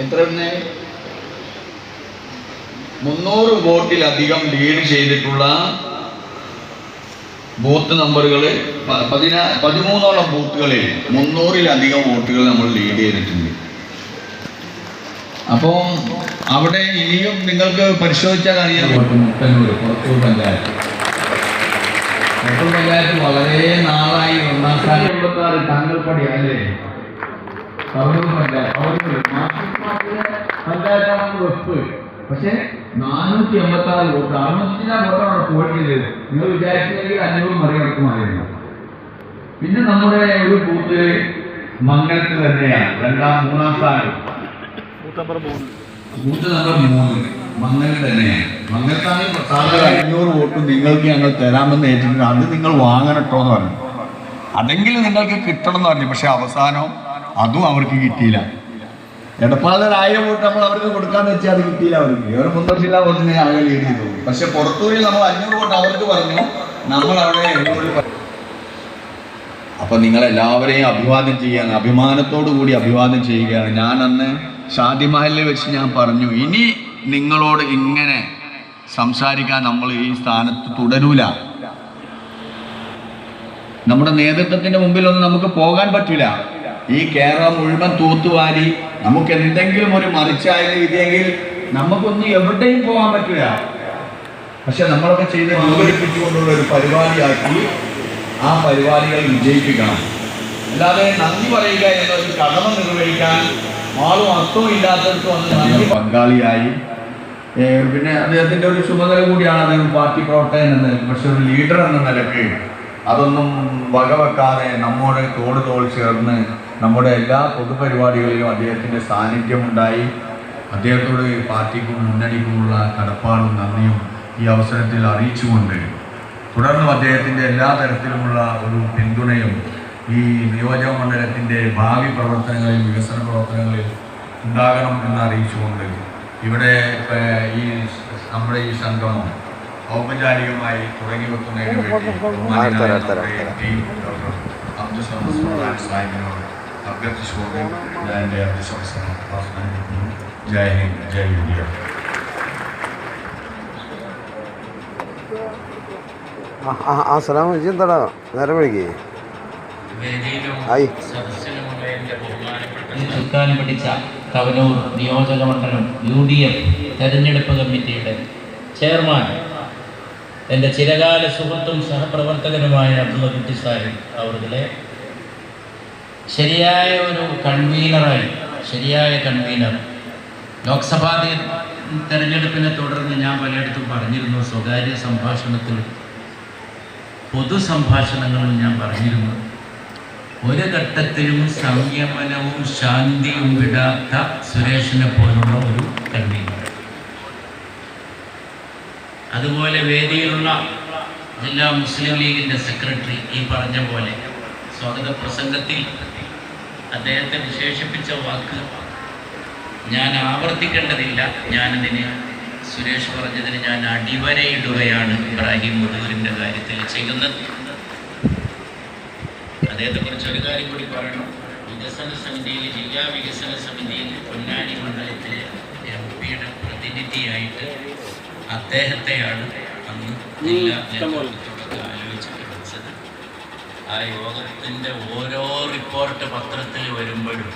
എത്ര 300 വോട്ടിലധികം ലീഡ് ചെയ്തിട്ടുള്ള ബൂത്ത് നമ്പറുകൾ 13ഓളം ബൂത്തുകളിൽ 300-ലധികം വോട്ടുകൾ നമ്മൾ ലീഡ് ചെയ്തിട്ടുണ്ട്. അപ്പോൾ അവിടെ ഇനിയും നിങ്ങൾക്ക് പരിശോധിച്ചാൽ അറിയാം. പുറത്തൂർ പഞ്ചായത്ത് വളരെ നാളായി 1-ാം സ്ഥാനം. 86 താങ്കൾപ്പടി അല്ലേ? പഞ്ചായത്താണ് വെപ്പ്. പക്ഷെ 486 വോട്ട്, 65 വോട്ടാണ് പോയിട്ടില്ല. നിങ്ങൾ വിചാരിച്ചില്ലെങ്കിൽ 500 മറികടക്കുമായിരുന്നു. പിന്നെ നമ്മുടെ ഒരു ബൂത്ത് മംഗലത്തിൽ തന്നെയാണ് 3-ാം സ്ഥാനം. ബൂത്ത് നമ്പർ 3 മംഗലം തന്നെയാണ്. മംഗലത്താണെങ്കിൽ 500 വോട്ട് നിങ്ങൾക്ക് ഞങ്ങൾ തരാമെന്ന് ഏറ്റിട്ടുണ്ട്. അത് നിങ്ങൾ വാങ്ങണട്ടോ എന്ന് പറഞ്ഞു. അതെങ്കിലും നിങ്ങൾക്ക് കിട്ടണം എന്ന് പറഞ്ഞു. പക്ഷെ അവസാനം അതും അവർക്ക് കിട്ടിയില്ല. എടപ്പാളിൽ 1000 വോട്ട് നമ്മൾ അവർക്ക് കൊടുക്കാന്ന് വെച്ചാൽ അത് കിട്ടിയില്ല. അവർക്ക് 300 ജില്ലാ വോട്ടിനെ ആകെ ലീഡ് ചെയ്തു. പക്ഷെ പുറത്തൂരിൽ നമ്മൾ 500 വോട്ട് അവർക്ക് പറഞ്ഞു, നമ്മൾ അവിടെ 700. അപ്പൊ നിങ്ങളെല്ലാവരെയും അഭിവാദ്യം ചെയ്യാണ്, അഭിമാനത്തോടു കൂടി അഭിവാദ്യം ചെയ്യുകയാണ്. ഞാൻ അന്ന് ഷാദി മഹലിൽ വെച്ച് ഞാൻ പറഞ്ഞു, ഇനി നിങ്ങളോട് ഇങ്ങനെ സംസാരിക്കാൻ നമ്മൾ ഈ സ്ഥാനത്ത് തുടരൂല. നമ്മുടെ നേതൃത്വത്തിന്റെ മുമ്പിലൊന്നും നമുക്ക് പോകാൻ പറ്റില്ല. ഈ കേരളം മുഴുവൻ തൂത്തുവാരി നമുക്ക് എന്തെങ്കിലും ഒരു മറിച്ചായ രീതിയെങ്കിൽ നമുക്കൊന്നും എവിടെയും പോകാൻ പറ്റില്ല. പക്ഷെ നമ്മളൊക്കെ ചെയ്ത് വിവരിപ്പിച്ചുകൊണ്ടുള്ള ഒരു പരിപാടിയാക്കി ആ പരിപാടികൾ വിജയിപ്പിക്കണം. അല്ലാതെ നന്ദി പറയുക എന്നൊരു കടമ നിർവഹിക്കാൻ ആളും അർത്ഥവും ഇല്ലാത്തവർക്ക് വന്ന് നന്ദി പങ്കാളിയായി. പിന്നെ അദ്ദേഹത്തിൻ്റെ ഒരു ചുമതല കൂടിയാണ് അദ്ദേഹം പാർട്ടി പ്രവർത്തകൻ എന്ന നിലയ്ക്ക്. പക്ഷെ ഒരു ലീഡർ എന്ന നിലയ്ക്ക് അതൊന്നും വകവെക്കാതെ നമ്മോട് തോൾ ചേർന്ന് നമ്മുടെ എല്ലാ പൊതുപരിപാടികളിലും അദ്ദേഹത്തിൻ്റെ സാന്നിധ്യമുണ്ടായി. അദ്ദേഹത്തോട് പാർട്ടിക്കും മുന്നണിക്കുമുള്ള കടപ്പാടും നന്ദിയും ഈ അവസരത്തിൽ അറിയിച്ചുകൊണ്ട് തുടർന്നും അദ്ദേഹത്തിൻ്റെ എല്ലാ തരത്തിലുമുള്ള ഒരു പിന്തുണയും ഈ നിയോജക മണ്ഡലത്തിൻ്റെ ഭാവി പ്രവർത്തനങ്ങളിൽ, വികസന പ്രവർത്തനങ്ങളിൽ ഉണ്ടാകണം എന്ന് അറിയിച്ചുകൊണ്ട് ഇവിടെ ഈ നമ്മുടെ ഈ സംഗമം ഔപചാരികമായി തുടങ്ങി വെക്കുന്നതിന് വേണ്ടി അഭ്യർത്ഥിച്ചുകൊണ്ട് ഞാൻ എൻ്റെ അഭ്യർത്ഥന അവസാനിപ്പിക്കുന്നു. ജയ് ഹിന്ദ്, ജയ് ഇന്ത്യ. എന്താടാ നേരം വൈകി ചുക്കാൻ പിടിച്ച തവനൂർ നിയോജക മണ്ഡലം UDF തെരഞ്ഞെടുപ്പ് കമ്മിറ്റിയുടെ ചെയർമാൻ, എൻ്റെ ചിരകാല സുഹൃത്തും സഹപ്രവർത്തകനുമായ അബ്ദുൽ സാഹിബ് അവരുടെ ശരിയായ ഒരു കൺവീനറായി, ശരിയായ കൺവീനർ. ലോക്സഭാ തെരഞ്ഞെടുപ്പിനെ തുടർന്ന് ഞാൻ പലയിടത്തും പറഞ്ഞിരുന്നു, സ്വകാര്യ സംഭാഷണത്തിൽ, പൊതു സംഭാഷണങ്ങളും ഞാൻ പറഞ്ഞിരുന്നു, ഒരു ഘട്ടത്തിലും സംയമനവും ശാന്തിയും വിടാത്ത സുരേഷിനെ പോലുള്ള ഒരു കൺവീനർ. അതുപോലെ വേദിയിലുള്ള ജില്ലാ മുസ്ലിം ലീഗിൻ്റെ സെക്രട്ടറി ഈ പറഞ്ഞ പോലെ സ്വാഗത പ്രസംഗത്തിൽ അദ്ദേഹത്തെ വിശേഷിപ്പിച്ച വാക്ക് ഞാൻ ആവർത്തിക്കേണ്ടതില്ല. ഞാനതിന് സുരേഷ് പറഞ്ഞതിന് ഞാൻ അടിവരയിടുകയാണ് ഇബ്രാഹിം മുതൂരിൻ്റെ കാര്യത്തിൽ ചെയ്യുന്നത്. അദ്ദേഹത്തെക്കുറിച്ച് ഒരു കാര്യം കൂടി പറയണം. വികസന സമിതിയിൽ, ജില്ലാ വികസന സമിതിയിൽ പൊന്നാനി മണ്ഡലത്തിലെ MP-യുടെ പ്രതിനിധിയായിട്ട് അദ്ദേഹത്തെയാണ് അന്ന് ജില്ലാ നേതൃത്വത്തോടൊക്കെ ആലോചിച്ചിട്ട് വെച്ചത്. ആ യോഗത്തിൻ്റെ ഓരോ റിപ്പോർട്ട് പത്രത്തിൽ വരുമ്പോഴും